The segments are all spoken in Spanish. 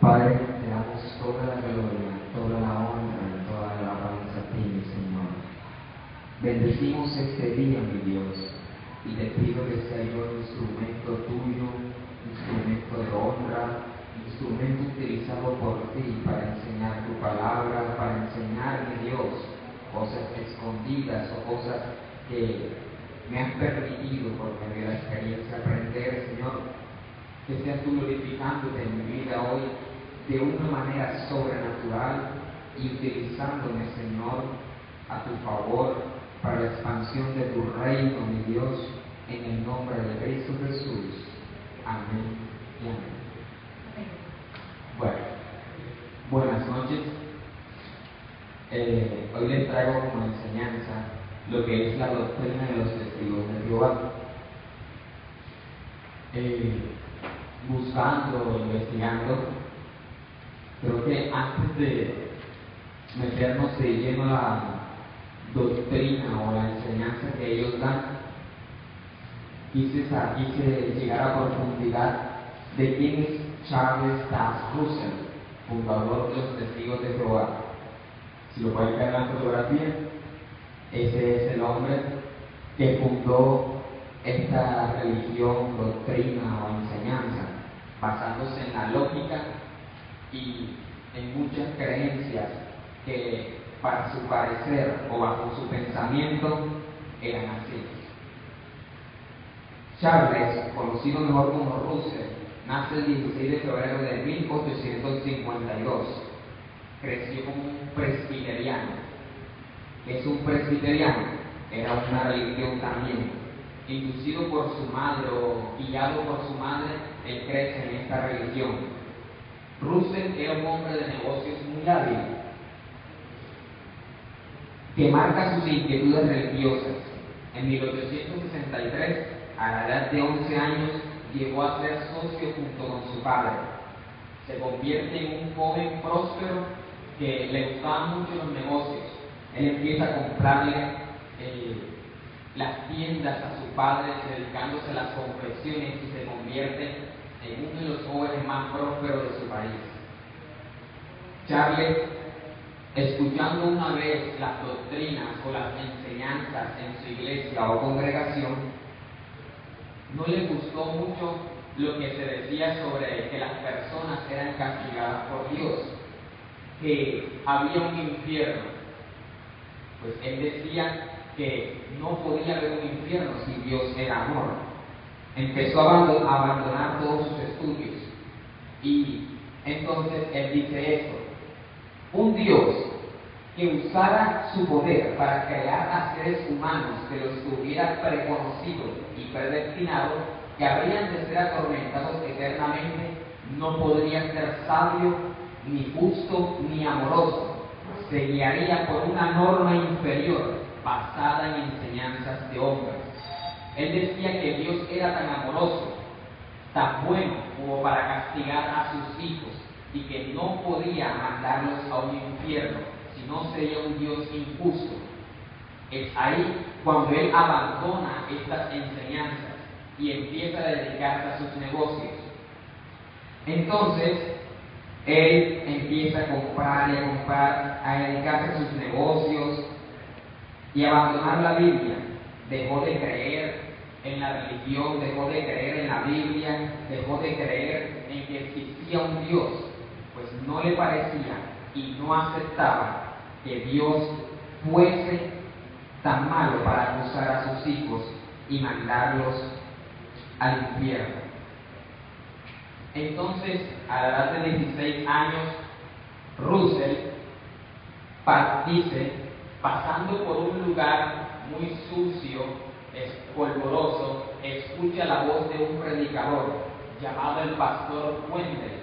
Padre, te damos toda la gloria, toda la honra y toda la alabanza a ti, Señor. Bendecimos este día, mi Dios, y te pido que sea yo un instrumento tuyo, instrumento de honra, instrumento utilizado por ti para enseñar tu palabra, para enseñar, mi Dios, cosas escondidas o cosas que me has permitido por medio de la experiencia aprender, Señor. Que seas tú glorificándote en mi vida hoy de una manera sobrenatural y utilizándome, Señor, a tu favor para la expansión de tu reino, mi Dios, en el nombre de Cristo Jesús. Amén y amén. Bueno, buenas noches. Hoy les traigo como enseñanza lo que es la doctrina de los testigos de Jehová. Buscando, investigando, creo que antes de meternos de lleno a la doctrina o la enseñanza que ellos dan, quise llegar a profundidad de quién es Charles Taze Russell, fundador de los Testigos de Jehová. Si lo pueden ver en la fotografía, ese es el hombre que fundó esta religión, doctrina o enseñanza, basándose en la lógica y en muchas creencias que para su parecer o bajo su pensamiento eran así. Charles, conocido mejor como Russell, nace el 16 de febrero de 1852. Creció como un presbiteriano. ¿Qué es un presbiteriano? Era una religión también. Inducido por su madre o guiado por su madre, él crece en esta religión. Russell era un hombre de negocios muy hábil, que marca sus inquietudes religiosas. En 1863, a la edad de 11 años, llegó a ser socio junto con su padre. Se convierte en un joven próspero que le gustaban mucho los negocios. Él empieza a comprarle las tiendas a su padre, dedicándose a las confecciones, y se convierte en uno de los jóvenes más prósperos de su país. Charles, escuchando una vez las doctrinas o las enseñanzas en su iglesia o congregación, no le gustó mucho lo que se decía sobre que las personas eran castigadas por Dios, que había un infierno. Pues él decía que no podía haber un infierno si Dios era amor. Empezó a abandonar todos sus estudios y entonces él dice esto: un Dios que usara su poder para crear a seres humanos que los tuviera preconocidos y predestinados, que habrían de ser atormentados eternamente, no podría ser sabio, ni justo, ni amoroso. Se guiaría por una norma inferior basada en enseñanzas de hombres. Él decía que Dios era tan amoroso, tan bueno como para castigar a sus hijos, y que no podía mandarlos a un infierno, si no sería un Dios injusto. Es ahí cuando él abandona estas enseñanzas y empieza a dedicarse a sus negocios. Entonces, él empieza a comprar, a dedicarse a sus negocios y abandonar la Biblia. Dejó de creer en la religión, dejó de creer en la Biblia, dejó de creer en que existía un Dios, pues no le parecía y no aceptaba que Dios fuese tan malo para acusar a sus hijos y mandarlos al infierno. Entonces, a la edad de 16 años, Russell dice, pasando por un lugar muy sucio, polvoroso, escucha la voz de un predicador llamado el pastor Wendell,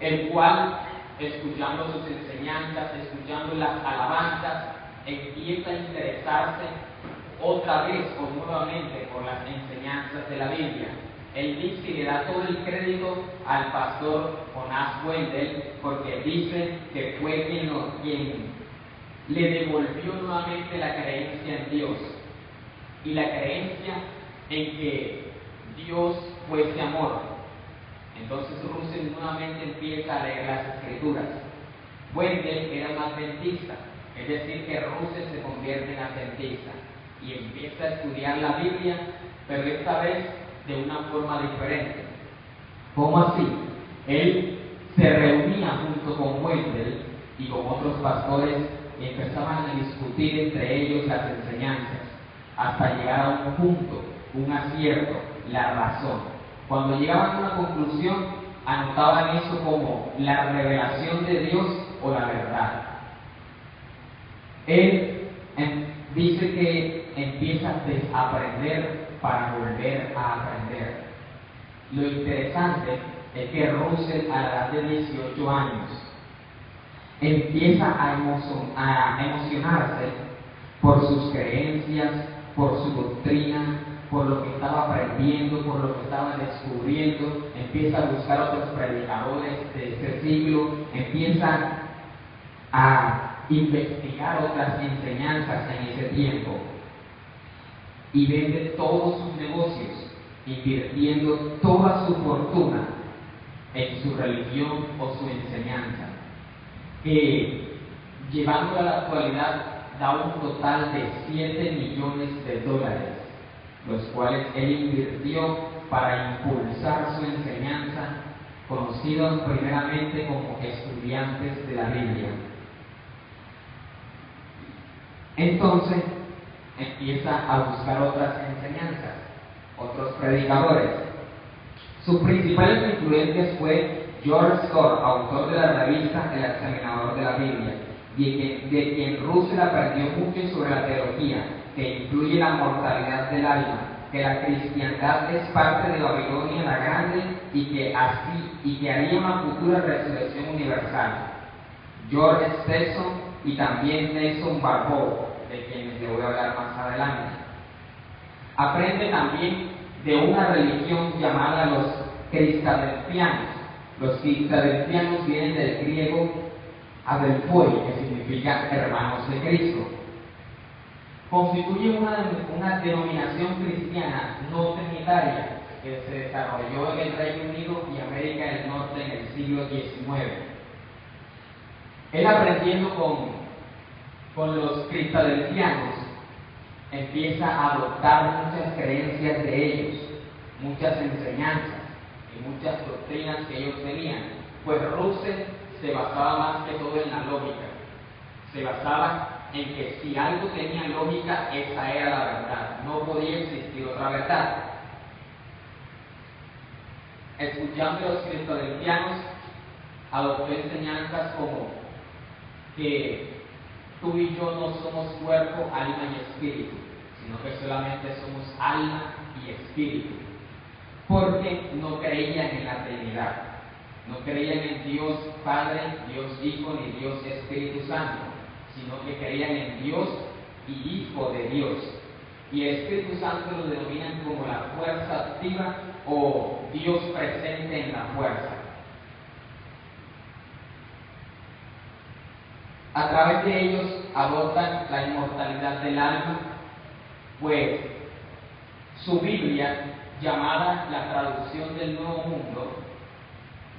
el cual, escuchando sus enseñanzas, escuchando las alabanzas, empieza a interesarse otra vez o nuevamente por las enseñanzas de la Biblia. Él dice y le da todo el crédito al pastor Jonás Wendell, porque dice que fue quien le devolvió nuevamente la creencia en Dios y la creencia en que Dios fuese amor. Entonces Russell nuevamente empieza a leer las escrituras. Wendell era un adventista, es decir, que Russell se convierte en adventista y empieza a estudiar la Biblia, pero esta vez de una forma diferente. ¿Cómo así? Él se reunía junto con Wendell y con otros pastores y empezaban a discutir entre ellos las enseñanzas, hasta llegar a un punto, un acierto, la razón. Cuando llegaban a una conclusión, anotaban eso como la revelación de Dios o la verdad. Él dice que empieza a desaprender para volver a aprender. Lo interesante es que Russell, a la edad de 18 años, empieza a emocionarse por sus creencias, por su doctrina, por lo que estaba aprendiendo, por lo que estaba descubriendo. Empieza a buscar otros predicadores de este siglo, empieza a investigar otras enseñanzas en ese tiempo y vende todos sus negocios, invirtiendo toda su fortuna en su religión o su enseñanza, que llevando a la actualidad da un total de $7 millones, los cuales él invirtió para impulsar su enseñanza, conocidos primeramente como estudiantes de la Biblia. Entonces empieza a buscar otras enseñanzas, otros predicadores. Sus principales influencias fue George Scott, autor de la revista El Examinador de la Biblia, de quien Russell aprendió mucho sobre la teología, que incluye la mortalidad del alma, que la cristiandad es parte de Babilonia la Grande y que haría una futura resurrección universal. George Stetson y también Nelson Barbour, de quienes le voy a hablar más adelante. Aprende también de una religión llamada los cristadelfianos. Los cristadelfianos vienen del griego adelphoi, que significa hermanos de Cristo. Constituye una denominación cristiana no trinitaria que se desarrolló en el Reino Unido y América del Norte en el siglo XIX. Él, aprendiendo con los cristadelfianos, empieza a adoptar muchas creencias de ellos, muchas enseñanzas y muchas doctrinas que ellos tenían, pues Russell se basaba más que todo en la lógica. Se basaba en que si algo tenía lógica, esa era la verdad, no podía existir otra verdad. Escuchando a los cristadelfianos, adoptó enseñanzas como que tú y yo no somos cuerpo, alma y espíritu, sino que solamente somos alma y espíritu, porque no creían en la Trinidad, no creían en Dios Padre, Dios Hijo ni Dios Espíritu Santo, sino que creían en Dios y Hijo de Dios. Y el Espíritu Santo lo denominan como la fuerza activa o Dios presente en la fuerza. A través de ellos adoptan la inmortalidad del alma, pues su Biblia, llamada la traducción del Nuevo Mundo,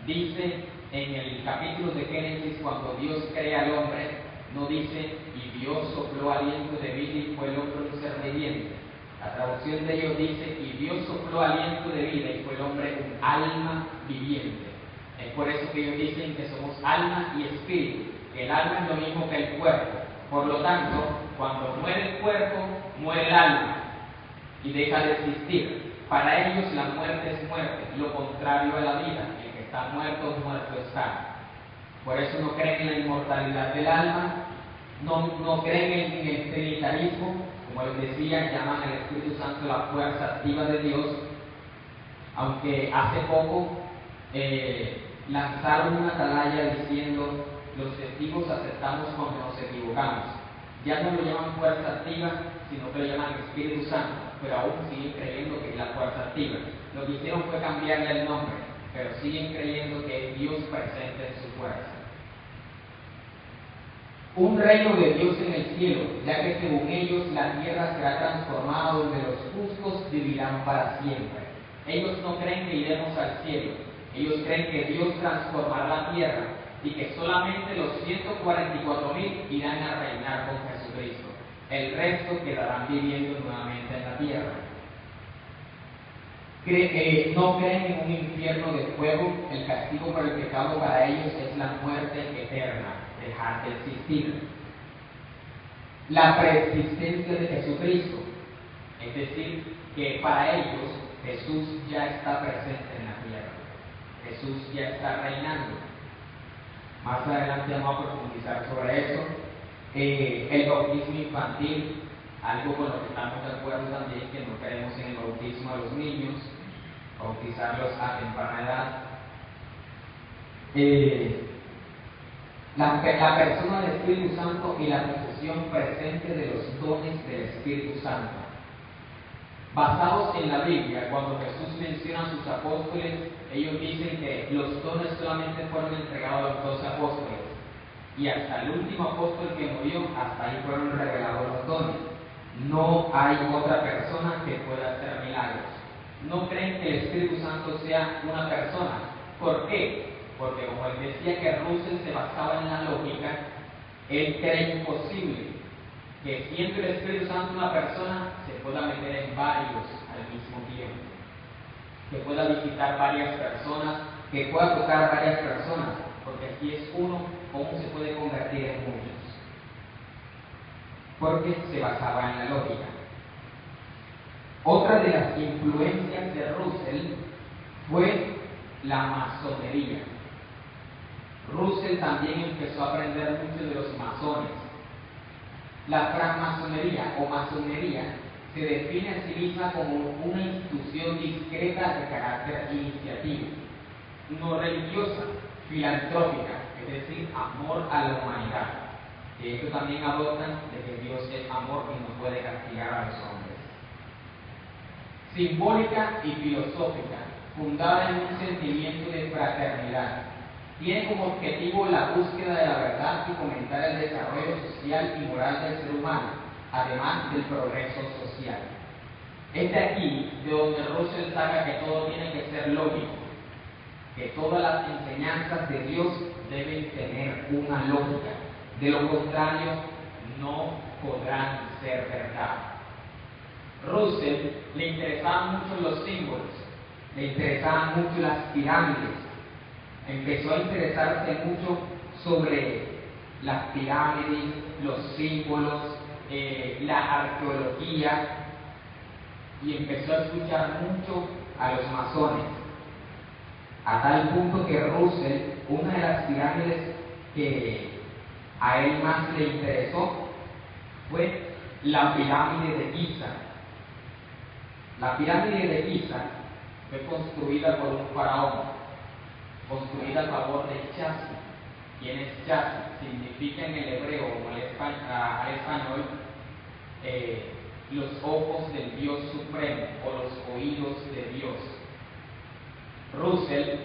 dice en el capítulo de Génesis, cuando Dios crea al hombre, no dice y Dios sopló aliento de vida y fue el hombre un ser viviente. La traducción de ellos dice y Dios sopló aliento de vida y fue el hombre un alma viviente. Es por eso que ellos dicen que somos alma y espíritu. El alma es lo mismo que el cuerpo. Por lo tanto, cuando muere el cuerpo, muere el alma y deja de existir. Para ellos la muerte es muerte, lo contrario a la vida. El que está muerto, muerto está. Por eso no creen en la inmortalidad del alma, no creen en el trinitarismo, como les decía, llaman al Espíritu Santo la fuerza activa de Dios, aunque hace poco lanzaron una atalaya diciendo los testigos aceptamos cuando nos equivocamos. Ya no lo llaman fuerza activa, sino que lo llaman Espíritu Santo, pero aún siguen creyendo que es la fuerza activa. Lo que hicieron fue cambiarle el nombre, pero siguen creyendo que es Dios presente en su fuerza. Un reino de Dios en el cielo, ya que según ellos la tierra será transformada donde los justos vivirán para siempre. Ellos no creen que iremos al cielo, Ellos creen que Dios transformará la tierra y que solamente los 144,000 irán a reinar con Jesucristo. El resto quedarán viviendo nuevamente en la tierra. No creen en un infierno de fuego. El castigo por el pecado para ellos es la muerte eterna, dejar de existir. La preexistencia de Jesucristo, es decir, que para ellos Jesús ya está presente en la tierra. Jesús ya está reinando. Más adelante vamos a profundizar sobre eso. El bautismo infantil, algo con lo que estamos de acuerdo también, que no creemos en el bautismo a los niños, bautizarlos a temprana edad. La persona del Espíritu Santo y la posesión presente de los dones del Espíritu Santo. Basados en la Biblia, cuando Jesús menciona a sus apóstoles, ellos dicen que los dones solamente fueron entregados a los 12 apóstoles. Y hasta el último apóstol que murió, hasta ahí fueron revelados los dones. No hay otra persona que pueda hacer milagros. No creen que el Espíritu Santo sea una persona. ¿Por qué? Porque como él decía que Russell se basaba en la lógica, él cree imposible que siendo el Espíritu Santo una persona se pueda meter en varios al mismo tiempo, que pueda visitar varias personas, que pueda tocar varias personas, porque si es uno, ¿cómo se puede convertir en muchos? Porque se basaba en la lógica. Otra de las influencias de Russell fue la masonería. Russell también empezó a aprender mucho de los masones. La francmasonería o masonería se define a sí misma como una institución discreta de carácter iniciativo, no religiosa, filantrópica, es decir, amor a la humanidad. De hecho también adoptan de que Dios es amor y no puede castigar a los hombres. Simbólica y filosófica, fundada en un sentimiento de fraternidad. Tiene como objetivo la búsqueda de la verdad y fomentar el desarrollo social y moral del ser humano, además del progreso social. Es de aquí de donde Russell saca que todo tiene que ser lógico, que todas las enseñanzas de Dios deben tener una lógica, de lo contrario no podrán ser verdad. Russell le interesaban mucho los símbolos, le interesaban mucho las pirámides. Empezó a interesarse mucho sobre las pirámides, los símbolos, la arqueología, y empezó a escuchar mucho a los masones, a tal punto que Russell, una de las pirámides que a él más le interesó fue la pirámide de Giza. La pirámide de Giza fue construida por un faraón, construida a favor de Chasi. ¿Quién es Chasi? Significa en el hebreo o al español los ojos del Dios supremo o los oídos de Dios. Russell,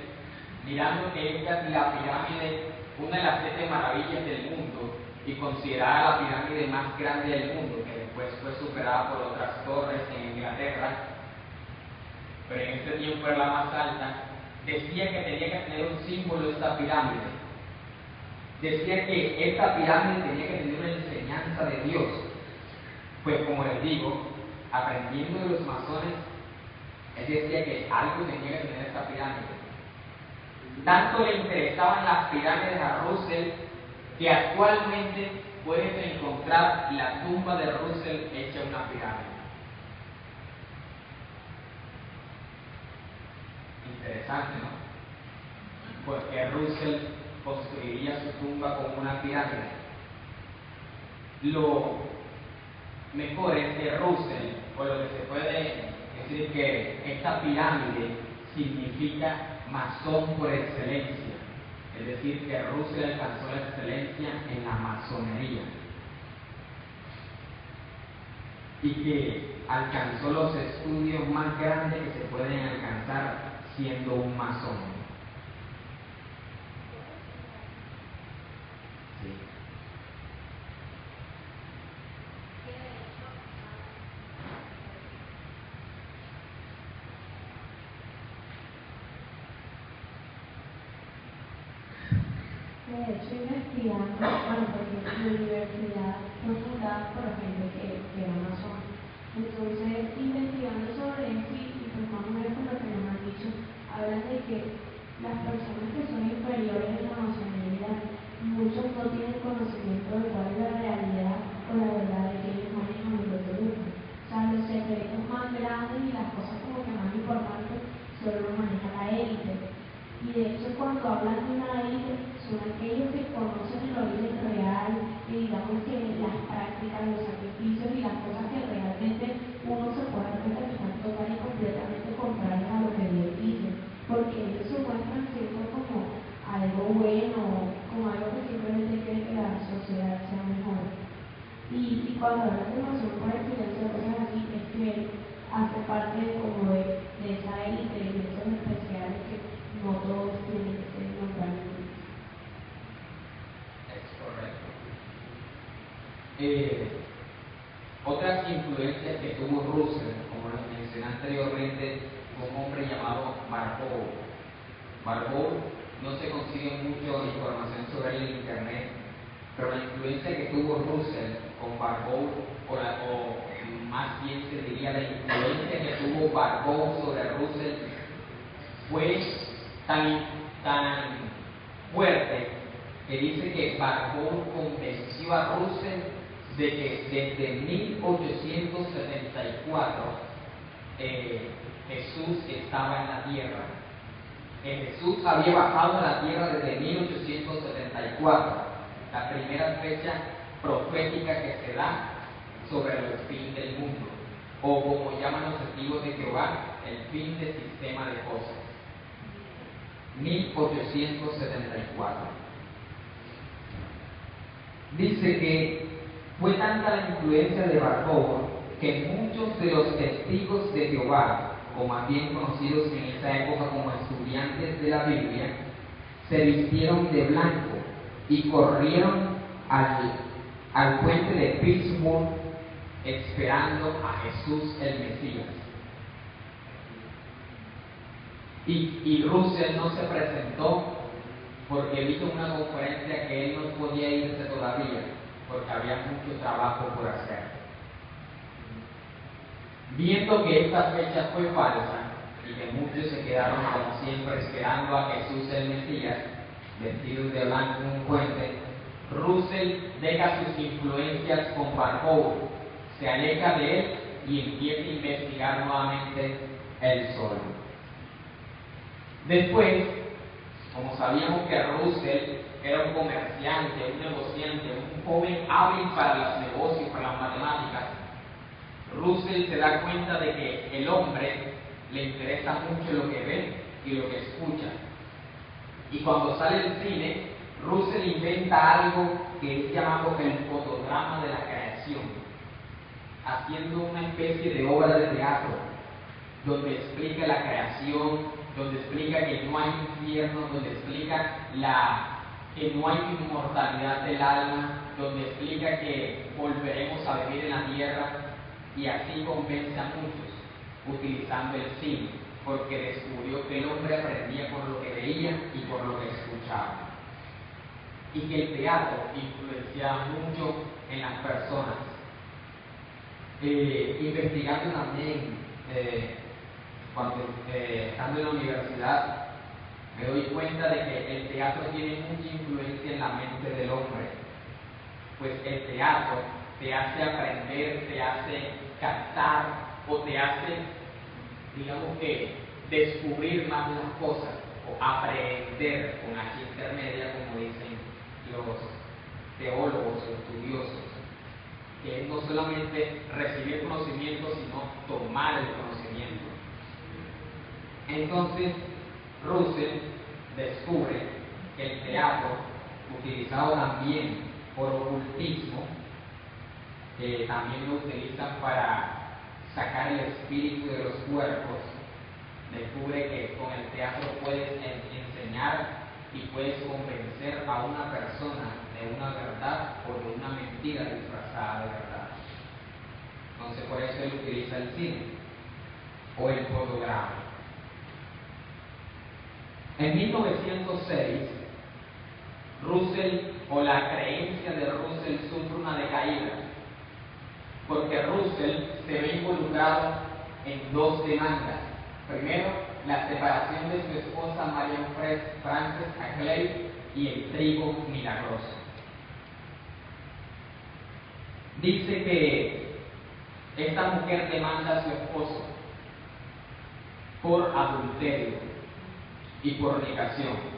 mirando que esta es la pirámide, una de las 7 maravillas del mundo y considerada la pirámide más grande del mundo, que después fue superada por otras torres en Inglaterra, pero en este tiempo era la más alta, decía que tenía que tener un símbolo esta pirámide. Decía que esta pirámide tenía que tener una enseñanza de Dios. Pues como les digo, aprendiendo de los masones, él decía que algo tenía que tener esta pirámide. Tanto le interesaban las pirámides a Russell que actualmente puedes encontrar la tumba de Russell hecha una pirámide. Interesante, ¿no? Porque Russell construiría su tumba como una pirámide. Lo mejor es que Russell, o lo que se puede decir que esta pirámide significa masón por excelencia, es decir, que Russell alcanzó la excelencia en la masonería y que alcanzó los estudios más grandes que se pueden alcanzar siendo un masón. Sí. De hecho, investigando, bueno, porque mi universidad fue fundada por gente que era masón. Entonces, investigando sobre eso y pues más o menos con lo que nos han dicho, hablan de que las personas que son inferiores en la masonería, muchos no tienen conocimiento de cuál es la realidad o la verdad de que ellos manejan los otros grupos. O sea, los secretos más grandes y las cosas como que más importantes solo lo maneja la élite. Y de hecho, cuando hablan de una élite, son aquellos que conocen el origen real y digamos que las prácticas, los sacrificios y las cosas que realmente uno se puede dar cuenta que están total y completamente contrarias a lo que Dios dice, porque ellos se muestran siempre como algo bueno, como algo que simplemente quiere que la sociedad sea mejor. Y cuando hablan de masón por excelencia, cosas así, es que hace parte como de esa élite, de esos especiales que no todos tienen que ser nombrados. Es correcto. Otras influencias que tuvo Russell, como les mencioné anteriormente, fue un hombre llamado Barbauld. Barbauld no se consigue mucho información sobre él en internet, pero la influencia que tuvo Russell con Barbauld, o más bien se diría la influencia que tuvo Barbauld sobre Russell, fue tan fuerte que dice que Barbauld convenció a Russell de que desde 1874 Jesús estaba en la tierra. Jesús había bajado a la tierra desde 1874, la primera fecha profética que se da sobre el fin del mundo, o como llaman los testigos de Jehová, el fin del sistema de cosas. 1874. Dice que fue tanta la influencia de Barbauld que muchos de los testigos de Jehová, o más bien conocidos en esa época como estudiantes de la Biblia, se vistieron de blanco y corrieron al puente de Pittsburgh esperando a Jesús el Mesías. Y Russell no se presentó porque dijo en una conferencia que él no podía irse todavía porque había mucho trabajo por hacer. Viendo que esta fecha fue falsa y que muchos se quedaron como siempre esperando a Jesús el Mesías, vestidos de blanco en un puente, Russell deja sus influencias con Barbauld, se aleja de él y empieza a investigar nuevamente él solo. Después, como sabíamos que Russell era un comerciante, un negociante, un joven hábil para los negocios, para las matemáticas, Russell se da cuenta de que el hombre le interesa mucho lo que ve y lo que escucha. Y cuando sale del cine, Russell inventa algo que es llamado el fotodrama de la creación, haciendo una especie de obra de teatro, donde explica la creación, donde explica que no hay infierno, donde explica que no hay inmortalidad del alma, donde explica que volveremos a vivir en la tierra, y así convence a muchos utilizando el cine, porque descubrió que el hombre aprendía por lo que veía y por lo que escuchaba, y que el teatro influenciaba mucho en las personas. Investigando también, cuando estando en la universidad, me doy cuenta de que el teatro tiene mucha influencia en la mente del hombre, pues el teatro te hace aprender, te hace captar o te hace, digamos que, descubrir más las cosas o aprender con H intermedia, como dicen los teólogos o estudiosos, que es no solamente recibir conocimiento, sino tomar el conocimiento. Entonces, Russell descubre que el teatro, utilizado también por ocultismo, también lo utilizan para sacar el espíritu de los cuerpos, descubre que con el teatro puedes enseñar y puedes convencer a una persona de una verdad o de una mentira disfrazada de verdad. Entonces, por eso él utiliza el cine o el fotograma. En 1906, Russell, o la creencia de Russell, sufre una decaída, porque Russell se ve involucrado en dos demandas. Primero, la separación de su esposa Marian Frances Clay y el trigo milagroso. Dice que esta mujer demanda a su esposo por adulterio y fornicación.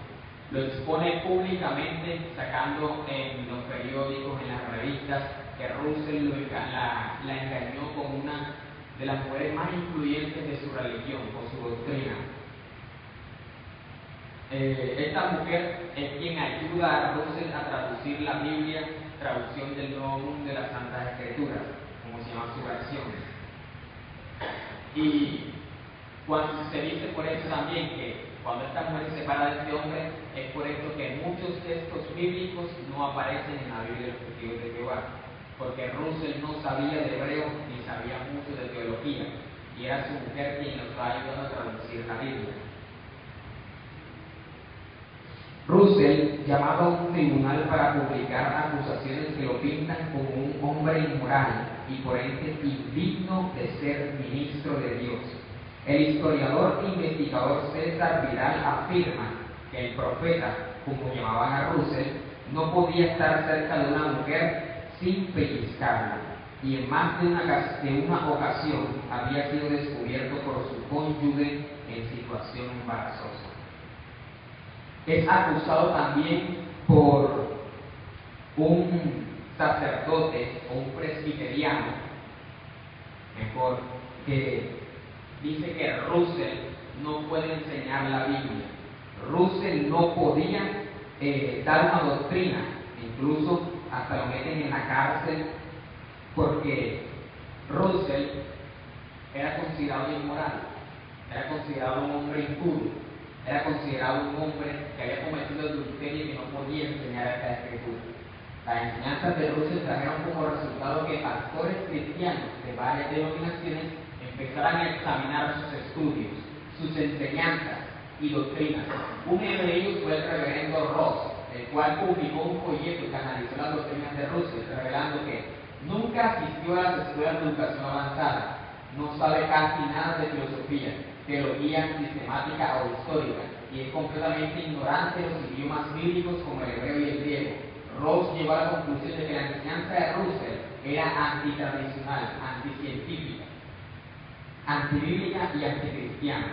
Lo expone públicamente, sacando en los periódicos, en las revistas, que Russell la engañó con una de las mujeres más influyentes de su religión o su doctrina. Esta mujer es quien ayuda a Russell a traducir la Biblia, traducción del Nuevo Mundo de las Santas Escrituras, como se llama su versión. Y cuando se dice por eso también que cuando esta mujer se separa de este hombre, es por esto que muchos textos bíblicos no aparecen en la Biblia de los Testigos de Jehová, porque Russell no sabía de hebreo ni sabía mucho de teología, y era su mujer quien nos va ayudando a traducir la Biblia. Russell, llamado a un tribunal para publicar acusaciones que lo pintan como un hombre inmoral y por ende indigno de ser ministro de Dios. El historiador e investigador César Vidal afirma que el profeta, como llamaban a Russell, no podía estar cerca de una mujer sin pellizcarla, y en más de una ocasión había sido descubierto por su cónyuge en situación embarazosa. Es acusado también por un sacerdote o un presbiteriano, mejor, que dice que Russell no puede enseñar la Biblia. Russell no podía dar una doctrina, incluso hasta lo meten en la cárcel, porque Russell era considerado inmoral, era considerado un hombre impuro, era considerado un hombre que había cometido adulterio y que no podía enseñar esta escritura. Las enseñanzas de Russell trajeron como resultado que pastores cristianos de varias denominaciones empezaran a examinar sus estudios, sus enseñanzas y doctrinas. Uno de ellos fue el reverendo Ross, el cual publicó un folleto que analizó las doctrinas de Russell, revelando que nunca asistió a las escuelas de educación avanzada, no sabe casi nada de filosofía, teología sistemática o histórica, y es completamente ignorante de los idiomas bíblicos como el hebreo y el griego. Ross llegó a la conclusión de que la enseñanza de Russell era antitradicional, anticientífica, antibíblica y anticristiana.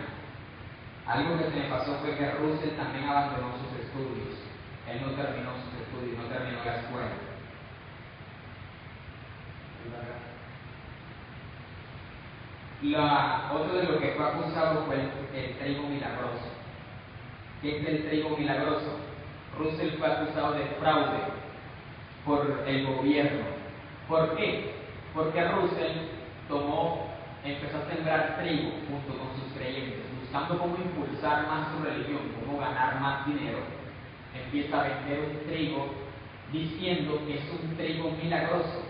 Algo que se me pasó fue que Russell también abandonó sus estudios. Él no terminó sus estudios, no terminó la escuela. Otro de lo que fue acusado fue el trigo milagroso. ¿Qué es el trigo milagroso? Russell fue acusado de fraude por el gobierno. ¿Por qué? Porque Russell empezó a sembrar trigo junto con sus creyentes, buscando cómo impulsar más su religión, cómo ganar más dinero. Empieza a vender un trigo diciendo que es un trigo milagroso,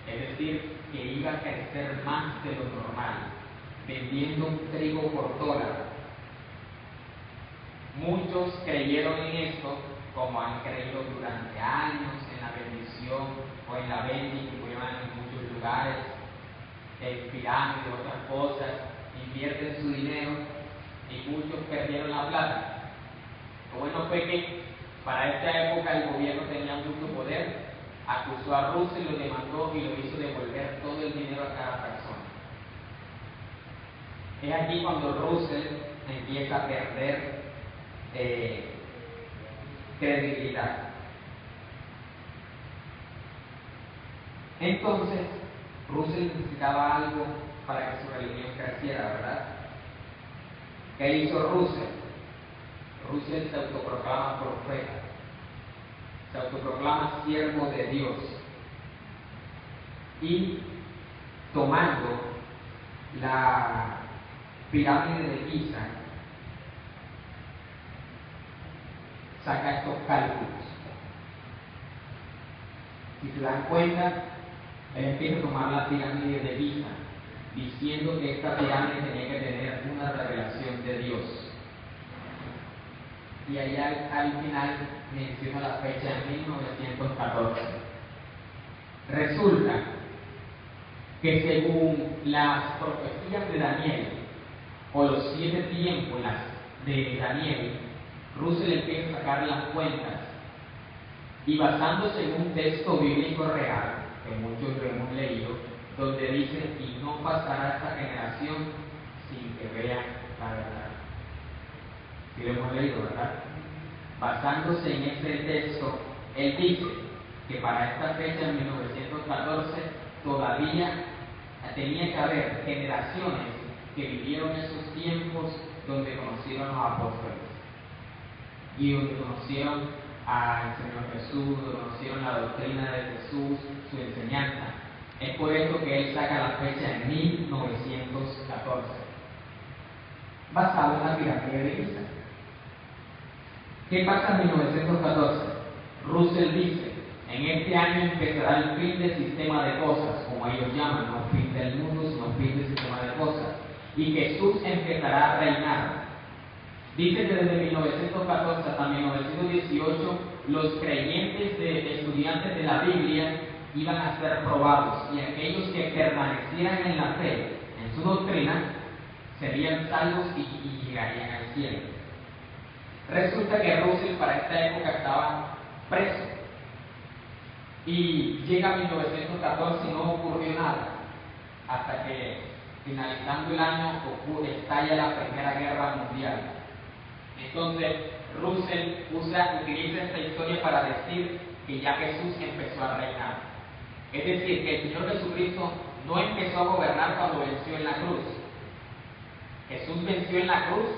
es decir, que iba a crecer más de lo normal, vendiendo un trigo por dólar. Muchos creyeron en esto, como han creído durante años en la bendición o en la bendición que llevan en muchos lugares, en pirámides y otras cosas, invierten su dinero y muchos perdieron la plata. Lo bueno fue que para esta época el gobierno tenía mucho poder, acusó a Russell, lo demandó y lo hizo devolver todo el dinero a cada persona. Es aquí cuando Russell empieza a perder credibilidad. Entonces, Russell necesitaba algo para que su religión creciera, ¿verdad? ¿Qué hizo Russell? Russell se autoproclama profeta, se autoproclama siervo de Dios, y tomando la pirámide de Giza, saca estos cálculos. Si se dan cuenta, él empieza a tomar la pirámide de Giza, diciendo que esta pirámide tenía que tener una revelación de Dios. y ahí al final menciona la fecha en 1914. Resulta que según las profecías de Daniel, o los 7 tiempos de Daniel, Russell empieza a sacar las cuentas y basándose en un texto bíblico real, que muchos lo hemos leído, donde dice, y no pasará esta generación sin que vean la verdad. Si lo hemos leído, ¿verdad? Basándose en ese texto, él dice que para esta fecha, en 1914, todavía tenía que haber generaciones que vivieron esos tiempos donde conocieron a los apóstoles y donde conocieron al Señor Jesús, donde conocieron la doctrina de Jesús, su enseñanza. Es por eso que él saca la fecha en 1914, basado en la pirámide de Giza. ¿Qué pasa en 1914? Russell dice, en este año empezará el fin del sistema de cosas, como ellos llaman, no fin del mundo, sino fin del sistema de cosas, y Jesús empezará a reinar. Dice que desde 1914 hasta 1918 los creyentes estudiantes de la Biblia iban a ser probados, y aquellos que permanecieran en la fe, en su doctrina, serían salvos y llegarían al cielo. Resulta que Russell para esta época estaba preso, y llega 1914 y no ocurrió nada, hasta que finalizando el año estalla la Primera Guerra Mundial. Entonces Russell utiliza esta historia para decir que ya Jesús empezó a reinar. Es decir, que el Señor Jesucristo no empezó a gobernar cuando venció en la cruz. Jesús venció en la cruz,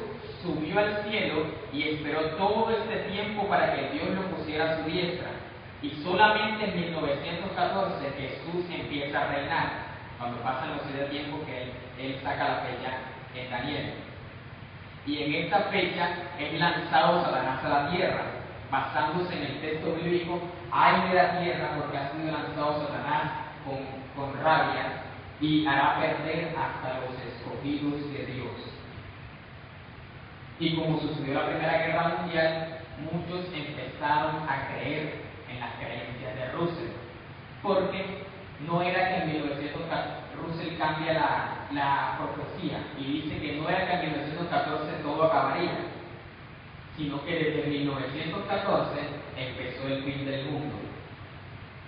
subió al cielo y esperó todo este tiempo para que Dios lo pusiera a su diestra. Y solamente en 1914 Jesús empieza a reinar, cuando pasan los 7 tiempos que él saca la fecha en Daniel. Y en esta fecha es lanzado Satanás a la tierra, basándose en el texto bíblico, ay de la tierra porque ha sido lanzado Satanás con rabia y hará perder hasta los escogidos de Dios. Y como sucedió la Primera Guerra Mundial, muchos empezaron a creer en las creencias de Russell, porque no era que en 1914 Russell cambia la profecía y dice que no era que en 1914 todo acabaría, sino que desde 1914 empezó el fin del mundo,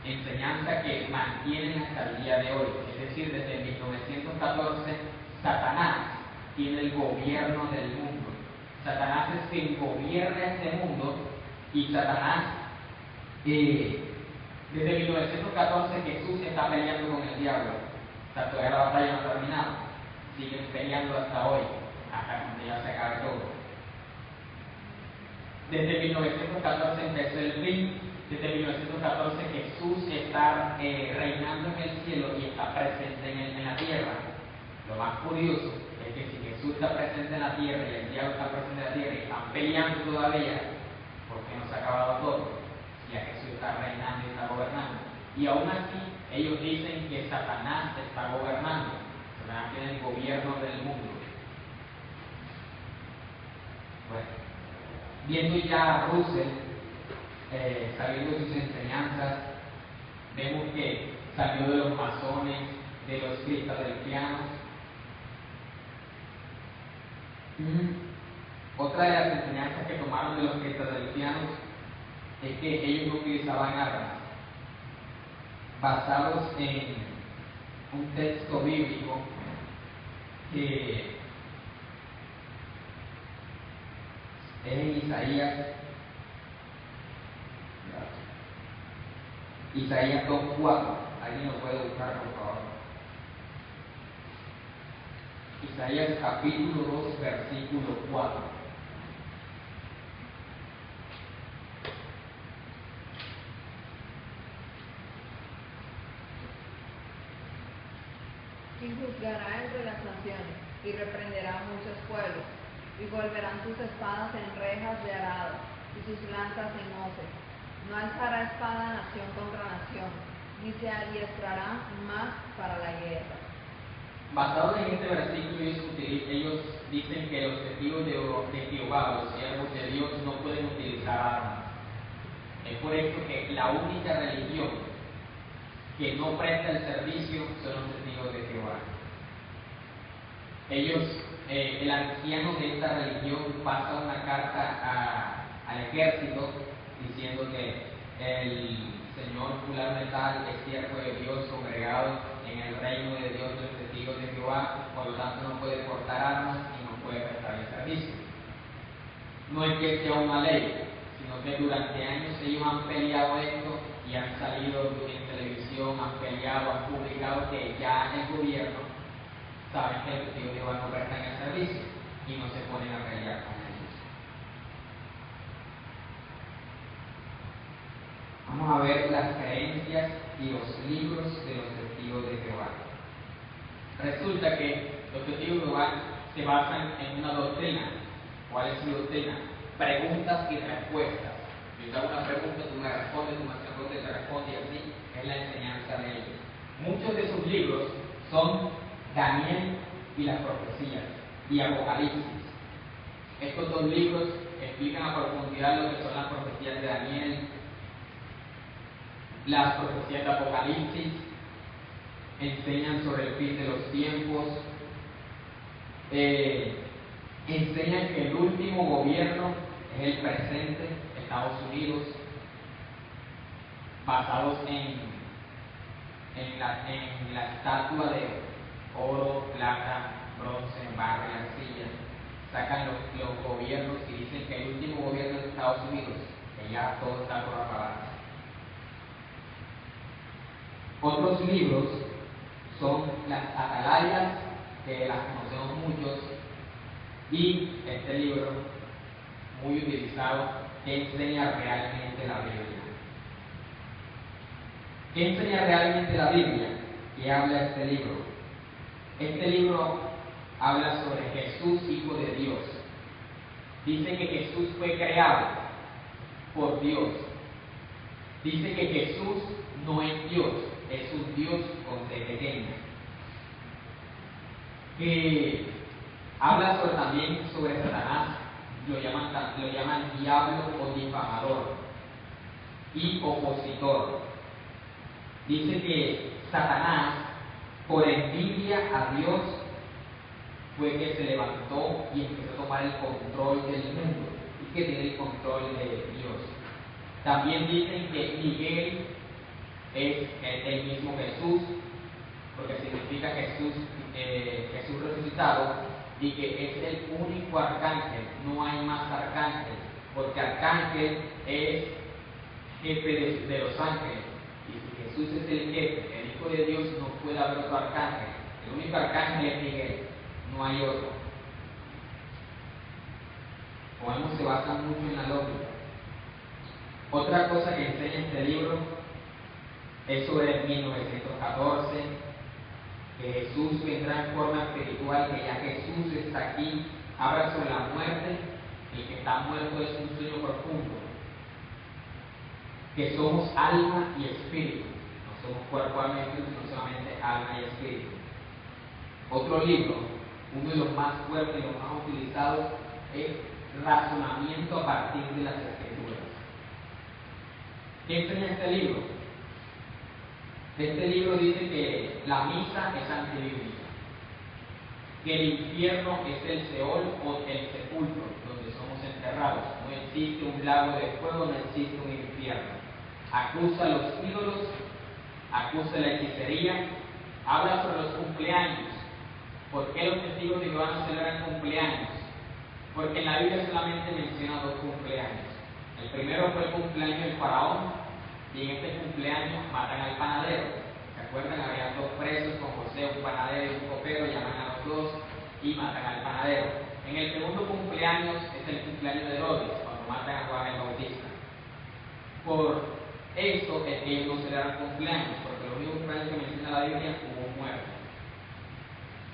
enseñanza que mantienen hasta el día de hoy. Es decir, desde 1914 Satanás tiene el gobierno del mundo. Satanás es quien gobierna este mundo, y Satanás desde 1914 Jesús está peleando con el diablo. O sea, todavía la batalla no ha terminado. Siguen peleando hasta hoy, hasta cuando ya se acabe todo. Desde 1914 empezó el fin. Desde 1914 Jesús está reinando en el cielo y está presente en la tierra. Lo más curioso es que si Jesús está presente en la tierra y el diablo está presente en la tierra y están peleando todavía, porque no se ha acabado todo. Ya Jesús está reinando y está gobernando. Y aún así, ellos dicen que Satanás está gobernando. Satanás tiene el gobierno del mundo. Bueno, viendo ya a Russell saliendo de sus enseñanzas, vemos que salió de los masones, de los cristadelfianos. Otra de las enseñanzas que tomaron de los cristadelfianos es que ellos no utilizaban armas, basados en un texto bíblico que es en Isaías 2:4. ¿Alguien lo puede buscar, por favor? Isaías capítulo 2, versículo 4. Y juzgará entre las naciones, y reprenderá a muchos pueblos, y volverán sus espadas en rejas de arado, y sus lanzas en hoces. No alzará espada nación contra nación, ni se adiestrará más para la guerra. basado en este versículo, ellos dicen que los testigos de Jehová, los siervos de Dios, no pueden utilizar armas. Es por esto que la única religión que no presta el servicio son los testigos de Jehová. El anciano de esta religión pasa una carta al ejército diciendo que el señor fulano de tal es siervo de Dios congregado en el reino de Dios de los testigos de Jehová, por lo tanto no puede portar armas y no puede prestar el servicio. No es que sea una ley, sino que durante años ellos han peleado esto y han salido en televisión, han peleado, han publicado que ya el gobierno sabe que los testigos de Jehová no prestan el servicio y no se ponen a pelear con ellos. Vamos a ver las creencias y los libros de los testigos de Jehová. Resulta que los testigos de Jehová se basan en una doctrina. ¿Cuál es su doctrina? Preguntas y respuestas. Yo te hago una pregunta, tú me respondes, tú me respondes, te responde y así es la enseñanza de ellos. Muchos de sus libros son Daniel y las profecías y Apocalipsis. Estos dos libros explican a profundidad lo que son las profecías de Daniel, las profecías de Apocalipsis, enseñan sobre el fin de los tiempos, enseñan que el último gobierno es el presente, Estados Unidos, basados en la estatua de oro, plata, bronce, barro y arcilla. Sacan los gobiernos y dicen que el último gobierno de Estados Unidos, que ya todo está por acabar. Otros libros son las atalayas, que las conocemos muchos, y este libro, muy utilizado, que enseña realmente la Biblia. ¿Qué enseña realmente la Biblia? ¿Qué habla este libro? Este libro habla sobre Jesús, Hijo de Dios. Dice que Jesús fue creado por Dios. Dice que Jesús no es Dios, es un Dios con D pequeña. Que habla también sobre Satanás, lo llaman diablo o difamador y opositor. Dice que Satanás, por envidia a Dios, fue que se levantó y empezó a tomar el control del mundo y que tiene el control de Dios. También dicen que Miguel es el mismo Jesús, porque significa Jesús resucitado, y que es el único arcángel, no hay más arcángel, porque arcángel es jefe de los ángeles, y si Jesús es el jefe, el Hijo de Dios, no puede haber otro arcángel. El único arcángel es Miguel, no hay otro. Como vemos, se basa mucho en la lógica. Otra cosa que enseña este libro es sobre 1914, que Jesús vendrá en forma espiritual, que ya Jesús está aquí, habla sobre la muerte, el que está muerto es un sueño profundo, que somos alma y espíritu, no somos cuerpo, alma y espíritu, sino solamente alma y espíritu. Otro libro, uno de los más fuertes y los más utilizados, es Razonamiento a partir de las Escrituras. ¿Qué enseña este libro? Este libro dice que la misa es antibíblica, que el infierno es el Seol o el sepulcro, donde somos enterrados. No existe un lago de fuego, no existe un infierno. Acusa a los ídolos, acusa la hechicería, habla sobre los cumpleaños. ¿Por qué los testigos de Jehová no celebran cumpleaños? Porque en la Biblia solamente menciona 2 cumpleaños. El primero fue el cumpleaños del faraón, y en este cumpleaños matan al panadero. ¿Se acuerdan? Había 2 presos con José, un panadero y un copero, llaman a los 2 y matan al panadero. En el segundo cumpleaños es el cumpleaños de Herodes, cuando matan a Juan el Bautista. Por eso es que ellos no celebran cumpleaños, porque los únicos cumpleaños que menciona la Biblia hubo muerte.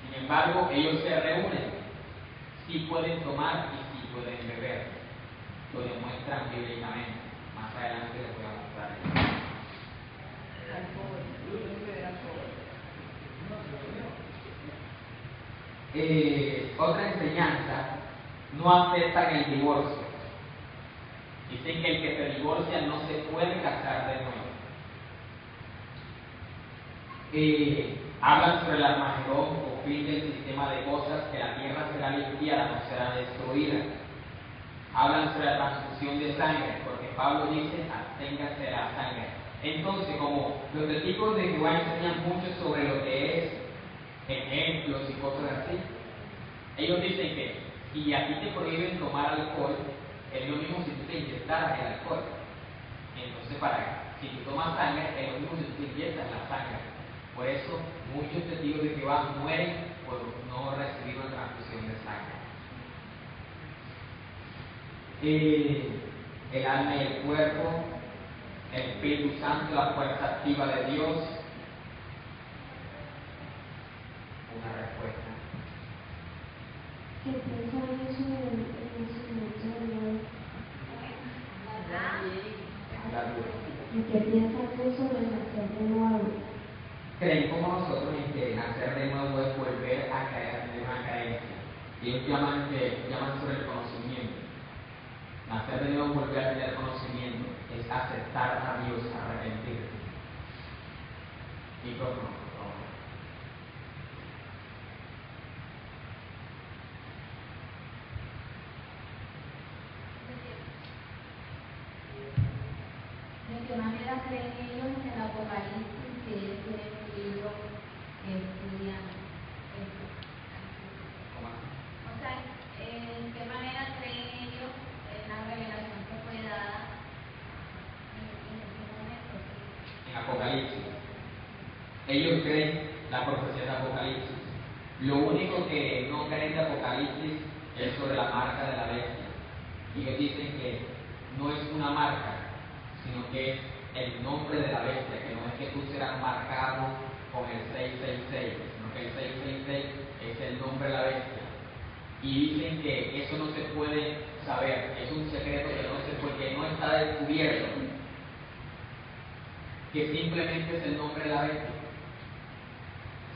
Sin embargo, ellos se reúnen, sí pueden tomar y sí pueden beber. Lo demuestran bíblicamente. Más adelante les voy a mostrar eso. Otra enseñanza, no aceptan el divorcio. Dicen que el que se divorcia no se puede casar de nuevo. Hablan sobre el Armagedón o fin del sistema de cosas, que la tierra será limpiada, no será destruida. Hablan sobre la transfusión de sangre, porque Pablo dice, absténganse de la sangre. Entonces, como los testigos de Jehová enseñan mucho sobre lo que es ejemplos y cosas así, ellos dicen que si a ti te prohíben tomar alcohol, es lo mismo si tú te inyectaras el alcohol. Entonces, si tú tomas sangre, es lo mismo si tú te inyectas la sangre. Por eso, muchos testigos de Jehová mueren por no recibir una transfusión de sangre. El alma y el cuerpo, el Espíritu Santo, la fuerza activa de Dios. Una respuesta. ¿Qué piensan eso del nacimiento de Dios? ¿Y qué piensan eso del nacer de nuevo? Creen como nosotros en que nacer de nuevo es volver a caer de una creencia. Ellos llaman sobre el conocimiento. Nacer de nuevo, volver a tener conocimiento, es aceptar a Dios, arrepentirse. Micrófono, por favor. ¿De qué manera creen ellos en el Apocalipsis que ellos tienen un libro que estudian esto? O sea, ¿en qué manera creen ellos en la revelación que fue dada en ese momento? En Apocalipsis. Ellos creen la profecía de Apocalipsis. Lo único que no creen de Apocalipsis es sobre la marca de la bestia. Y ellos dicen que no es una marca, sino que es el nombre de la bestia, que no es que tú serás marcado con el 666, sino que el 666 es el nombre de la bestia. Y dicen que eso no se puede saber, es un secreto que no se puede, que no está descubierto, que simplemente es el nombre de la bestia,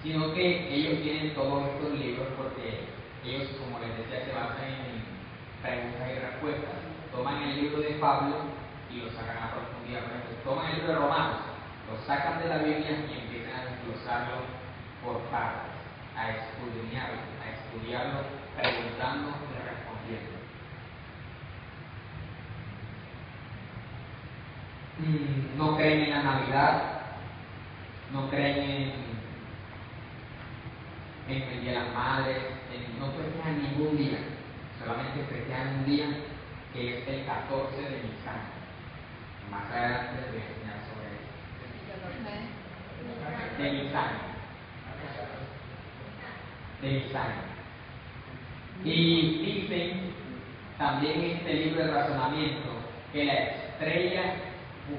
sino que ellos tienen todos estos libros porque ellos, como les decía, se basan en preguntas y respuestas. Toman el libro de Pablo y lo sacan a profundidad. Por ejemplo, toman el libro de Romanos, lo sacan de la Biblia y empiezan a desglosarlo por partes, a estudiarlo, preguntando y respondiendo. No creen en la Navidad, no creen en el Día de las Madres, no festejan ningún día, solamente festejan un día que es el 14 de Nisan. Más adelante les voy a enseñar sobre eso. De Nisan. De Nisan. Y dicen también en este libro de razonamiento que la estrella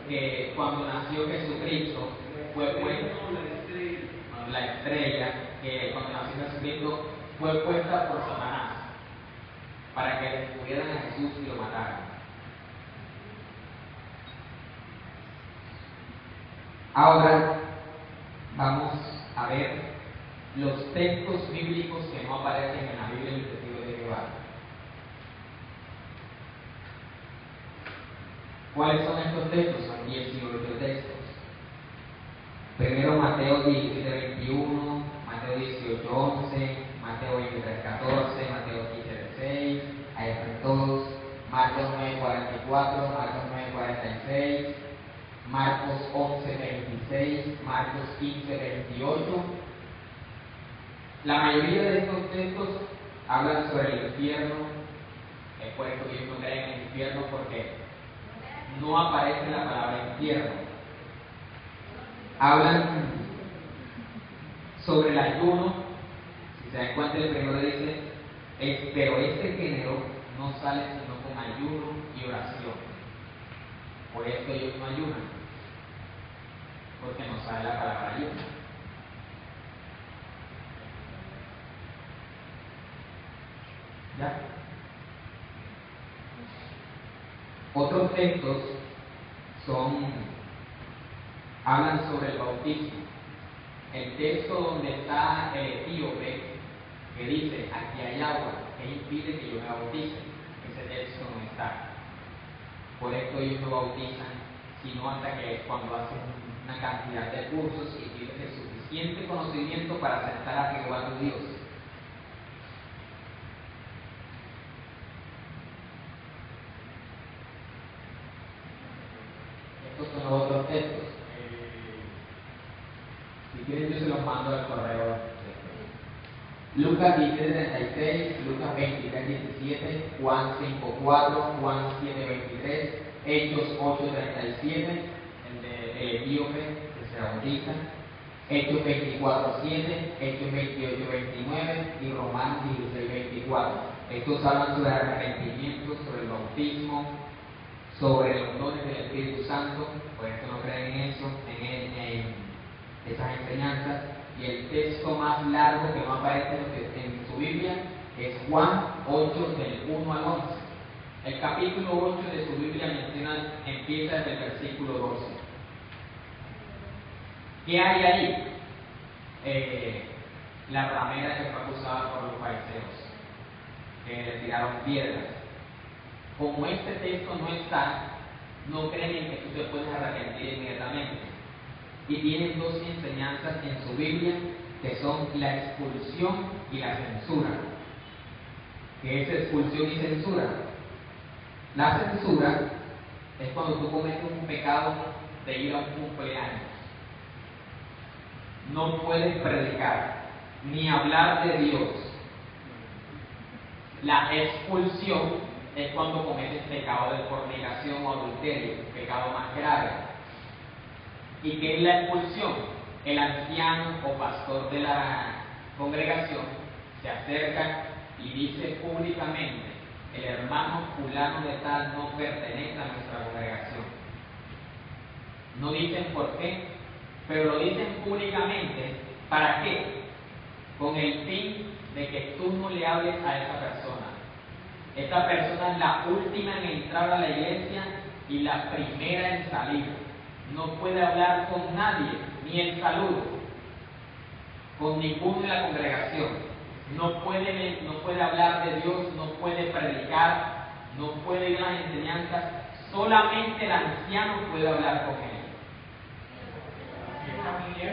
que cuando nació Jesucristo fue puesta, la estrella que cuando nació Jesucristo fue puesta por Satanás para que descubrieran a Jesús y lo mataran. Ahora vamos a ver los textos bíblicos que no aparecen en la Biblia del Testigo de Jehová. ¿Cuáles son estos textos? Son 18 textos. Primero Mateo 17:21, Mateo 18:11, Mateo 23:14, Mateo 15:6, ahí están todos. Marcos 9:44, Marcos 9:46, Marcos 11:26, Marcos 15:28. La mayoría de estos textos hablan sobre el infierno. Es por eso que ellos no creen en el infierno, porque no aparece la palabra infierno. Hablan sobre el ayuno. Si se dan cuenta, el primero dice, pero este género no sale sino con ayuno y oración. Por eso ellos no ayunan, porque no sale la palabra ayuno. ¿Ya? Otros textos hablan sobre el bautismo. El texto donde está el etíope que dice, aquí hay agua, que impide que yo me bautice. Ese texto no está. Por esto ellos no bautizan, sino hasta que cuando hacen una cantidad de cursos y tienes el suficiente conocimiento para aceptar a Jehová tu Dios. Estos son los otros textos. Si quieren yo se los mando al correo. Lucas 17:36, Lucas 23:17, Juan 5:4, Juan 7:23, Hechos 8:37, el etíope que se bautiza, Hechos 24:7, Hechos 28:29 y Romanos 16:24. Estos hablan sobre el arrepentimiento, sobre el bautismo, sobre los dones del Espíritu Santo. Por esto no creen en eso, en esas enseñanzas. Y el texto más largo que no aparece en su Biblia es Juan 8, del 1 al 11. El capítulo 8 de su Biblia empieza desde el versículo 12. ¿Qué hay ahí? La ramera que fue acusada por los fariseos, que le tiraron piedras. Como este texto no está, no creen en que tú te puedes arrepentir inmediatamente. Y tienen dos enseñanzas en su Biblia, que son la expulsión y la censura. ¿Qué es expulsión y censura? La censura es cuando tú cometes un pecado de ir a un cumpleaños. No puedes predicar ni hablar de Dios. La expulsión es cuando cometes pecado de fornicación o adulterio, pecado más grave. ¿Y qué es la expulsión? El anciano o pastor de la congregación se acerca y dice públicamente: el hermano fulano de tal no pertenece a nuestra congregación. No dicen por qué, pero lo dicen públicamente. ¿Para qué? Con el fin de que tú no le hables a esa persona. Esta persona es la última en entrar a la iglesia y la primera en salir. No puede hablar con nadie, ni en saludo, con ninguno de la congregación. No puede hablar de Dios, no puede predicar, no puede ir a las enseñanzas. Solamente el anciano puede hablar con él.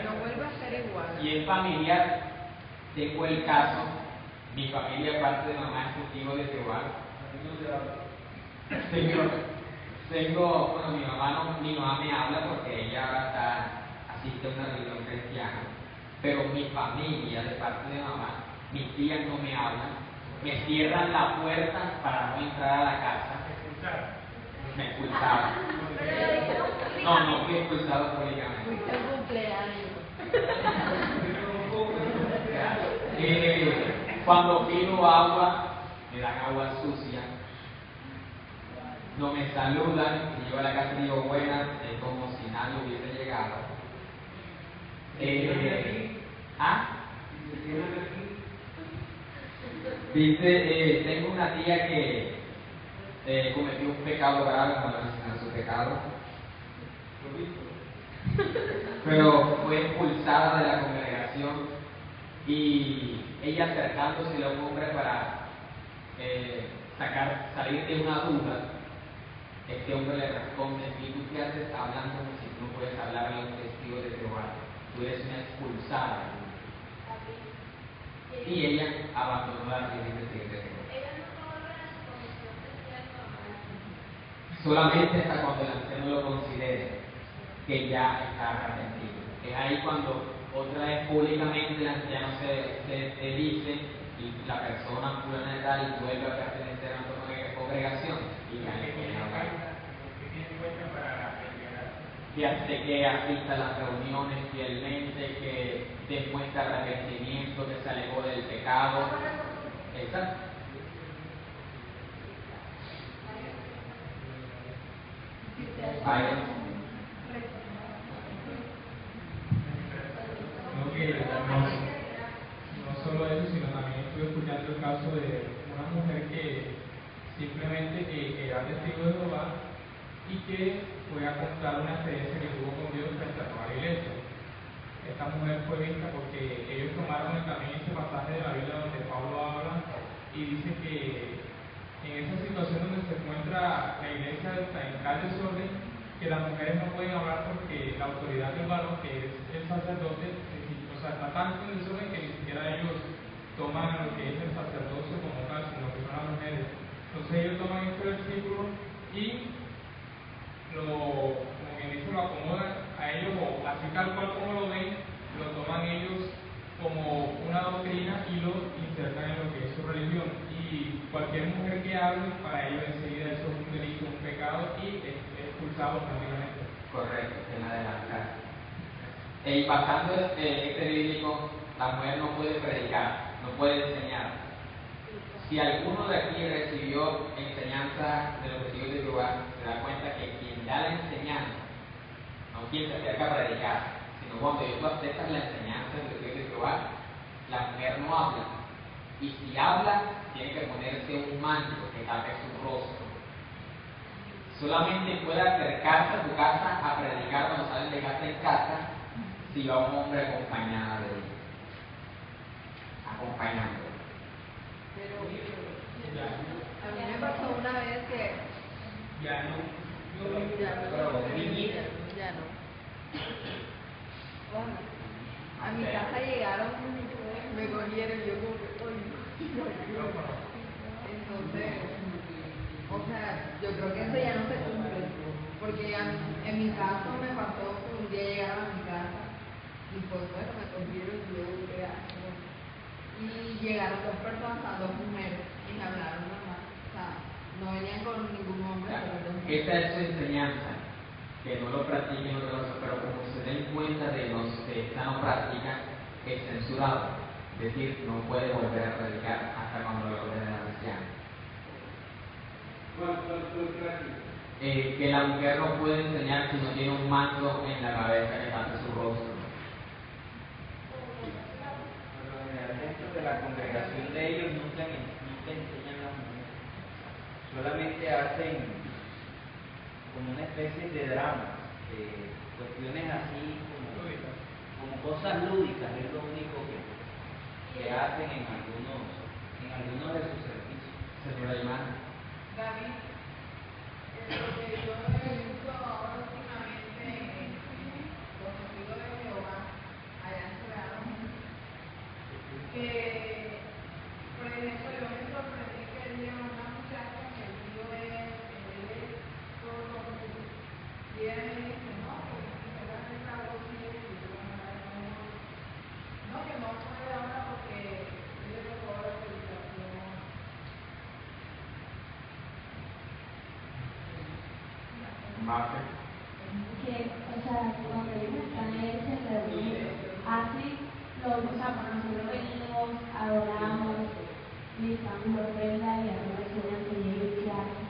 No vuelve a ser igual. Y es familiar. Tengo el caso, mi familia, parte de mamá, es testigo de Jehová. Bueno, mi mamá me habla porque ella ahora asiste a una religión cristiana, pero mi familia, de parte de mamá, mis tías no me hablan, me cierran la puerta para no entrar a la casa. Me expulsaron. No fui expulsado públicamente. Fuiste un cumpleaños. Cuando pido agua, me dan agua sucia. No me saludan, y llego a la casa y digo buenas, como si nadie hubiese llegado. Dice, tengo una tía que cometió un pecado grave, no mencionar su pecado, pero fue expulsada de la congregación, y ella acercándose a un hombre para salir de una duda. Este hombre le responde: ¿y tú qué haces hablando si tú no puedes hablar a un testigo de Jehová? Tú eres una expulsada. Y ella abandonó la religión de Jehová. Solamente hasta cuando el anciano lo considere que ya está arrepentido. Es ahí cuando otra vez públicamente el anciano se dice, y la persona fulana de tal vuelve a pertenecer a otra congregación, y ya le quieren hablar. Que asista a las reuniones fielmente, que demuestra arrepentimiento, que se alejó del pecado. Exacto. No solo eso, sino también estuve escuchando el caso de una mujer que simplemente que era testigo de Jehová y que fue a contar una experiencia que tuvo con Dios frente a toda la iglesia. esta mujer fue vista porque ellos tomaron también ese pasaje de la Biblia donde Pablo habla y dice que en esa situación donde se encuentra la iglesia en tal desorden, que las mujeres no pueden hablar porque la autoridad del varón, que es el sacerdote, o sea, está tanto en desorden que ni siquiera ellos toman lo que es el sacerdocio como tal, sino que son las mujeres. Entonces ellos toman este versículo y como quien dice, lo acomodan a ellos, o así tal cual como lo ven, lo toman ellos como una doctrina y lo insertan en lo que es su religión. Y cualquier mujer que hable, para ellos enseguida eso es un delito, un pecado y es expulsado prácticamente. Correcto, tema de la cara. Y pasando este bíblico, la mujer no puede predicar, no puede enseñar. Si alguno de aquí recibió enseñanza de los testigos de Jehová, se da cuenta que quien da la enseñanza, no quien se acerca a predicar, sino cuando tú aceptas la enseñanza de los testigos de Jehová, la mujer no habla. Y si habla, tiene que ponerse un manto que tape su rostro. Solamente puede acercarse a tu casa a predicar cuando salen de casa en casa si va un hombre acompañado de ella. Acompañando. Pero a mí me pasó una vez que Ya no. Bueno, a mi casa llegaron, me cogieron y yo como que, entonces, o sea, yo creo que eso ya no se cumple, porque en mi caso me pasó que un día llegaron a mi casa y pues bueno, me cogieron y luego y llegaron dos personas, dos mujeres, y me hablaron normal, o sea, no venían con ningún hombre. Esta es su enseñanza, que no lo practiquen otros, pero como se den cuenta de los que esta no practican, es censurado, es decir, no puede volver a predicar hasta cuando lo ordene la cristiana. Que la mujer no puede enseñar si no tiene un manto en la cabeza que tape su rostro. Dentro de la congregación de ellos nunca enseñan a las mujeres, solamente hacen como una especie de drama, cuestiones así como cosas lúdicas, es lo único que hacen en algunos de sus servicios. Señora Ivana. David, lo que yo he visto ahora últimamente con los testigos de Jehová, allá en Ciudad, que, por ejemplo, yo me sorprendí que había una muchacha que el tío es todo lo que y ella me dice, no, que se va a hacer algo así, y yo no, que no puede ahora porque él le tocó la autorización. Marte. Que, o sea, cuando ellos están en ese reunión, así o sea, cuando nosotros venimos, adoramos, ministramos ofrenda y hacemos enseñanza y ellos qué hacen.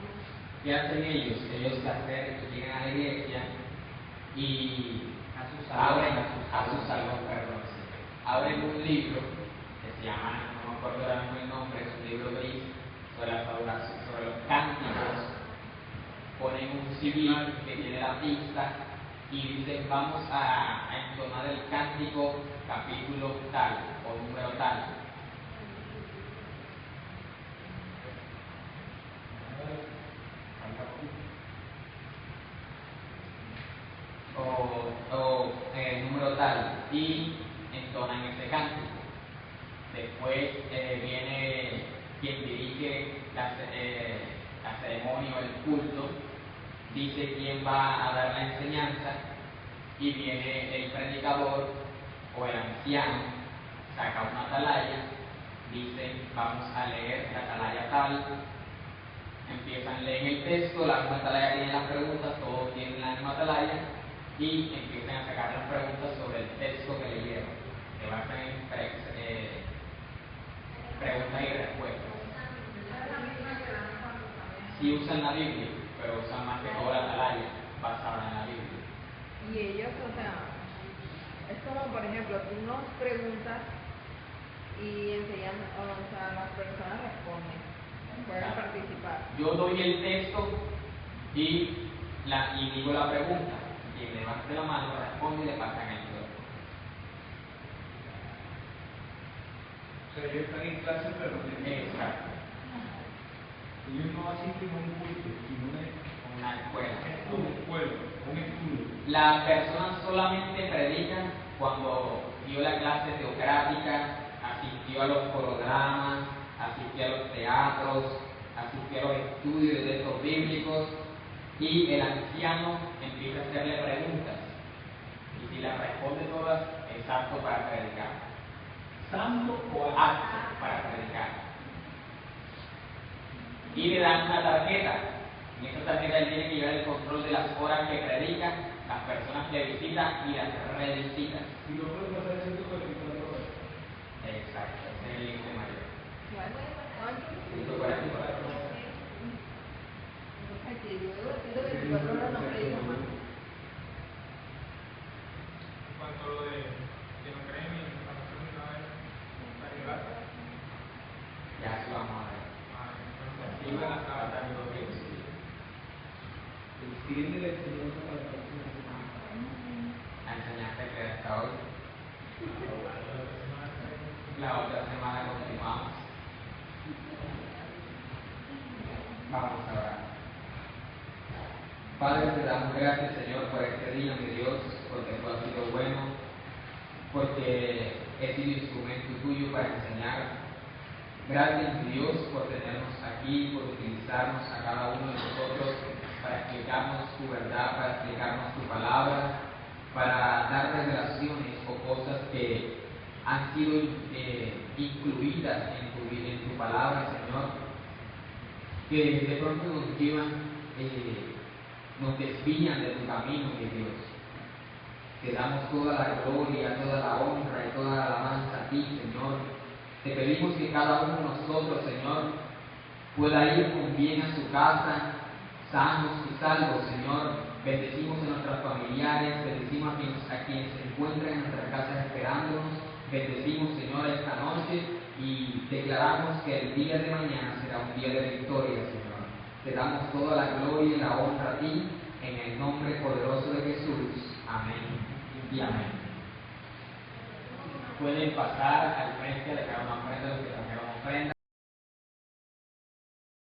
¿Qué hacen ellos? Ellos se acercan, llegan a la iglesia y abren un libro que se llama, no me acuerdo ahora mismo el nombre, es un libro gris sobre las adoraciones, sobre los cánticos. Ponen un CD que tiene la pista y dicen vamos a entonar el cántico capítulo tal o número tal. Número tal y entonan ese cántico. Después viene quien dirige la ceremonia o el culto, dice quién va a dar la enseñanza y viene el predicador o el anciano, saca una atalaya, dice vamos a leer la atalaya tal, empiezan a leer el texto, la misma atalaya tiene las preguntas, todos tienen la misma atalaya y empiezan a sacar las preguntas sobre el texto que leyeron, que van a ser preguntas y respuestas. Sí usan la Biblia, pero usan más que todo la atalaya basada en la Biblia. Y ellos, o sea, es como por ejemplo, tú nos preguntas y enseguida, o sea, las personas responden, pueden participar. Yo doy el texto y digo la pregunta. Quien levante la mano responde y le pasan el micrófono. Pero ellos están en clase, pero no tienen. Exacto. Ellos no asisten a un culto, sino Una escuela. a una escuela, a un estudio. La persona solamente predica cuando dio la clase teocrática, asistió a los programas, asistió a los teatros, asistió a los estudios de textos bíblicos, y el anciano empieza a hacerle preguntas. Y si las responde todas, es apto para predicar. Santo o Apto para predicar. Y le dan una tarjeta. En esa tarjeta él tiene que llevar el control de las horas que predica, las personas que visita y las revisitas. y no puede pasar 144 horas. Exacto, ese es el límite mayor. ¿Cuánto? 144. Ay, que yo 124 horas no predico más. En cuanto a lo de que no creen en la nación de Israel, la libertad, Ya se vamos a ver. entonces, Iban a tratar lo que sí. El siguiente de la enseñanza para la próxima semana. La enseñanza que hasta hoy. La otra semana continuamos. Vamos a orar. Padre, te damos gracias, Señor, por este día, mi Dios, porque tú has sido bueno, porque he sido instrumento tuyo para enseñar. Gracias, mi Dios, por tenernos aquí, por utilizarnos a cada uno de nosotros para explicarnos tu verdad, para explicarnos tu palabra, para dar revelaciones o cosas que han sido incluidas en tu palabra, Señor, que de pronto nos llevan, nos desvían de tu camino, mi Dios. Te damos toda la gloria, toda la honra y toda la alabanza a ti, Señor. Te pedimos que cada uno de nosotros, Señor, pueda ir con bien a su casa, sanos y salvos, Señor. Bendecimos a nuestros familiares, bendecimos a quienes se encuentran en nuestras casas esperándonos. Bendecimos, Señor, esta noche y declaramos que el día de mañana será un día de victoria, Señor. Te damos toda la gloria y la honra a ti, en el nombre poderoso de Jesús. Amén y amén. Pueden pasar al frente de cada una ofrenda, los que trajeron ofrenda.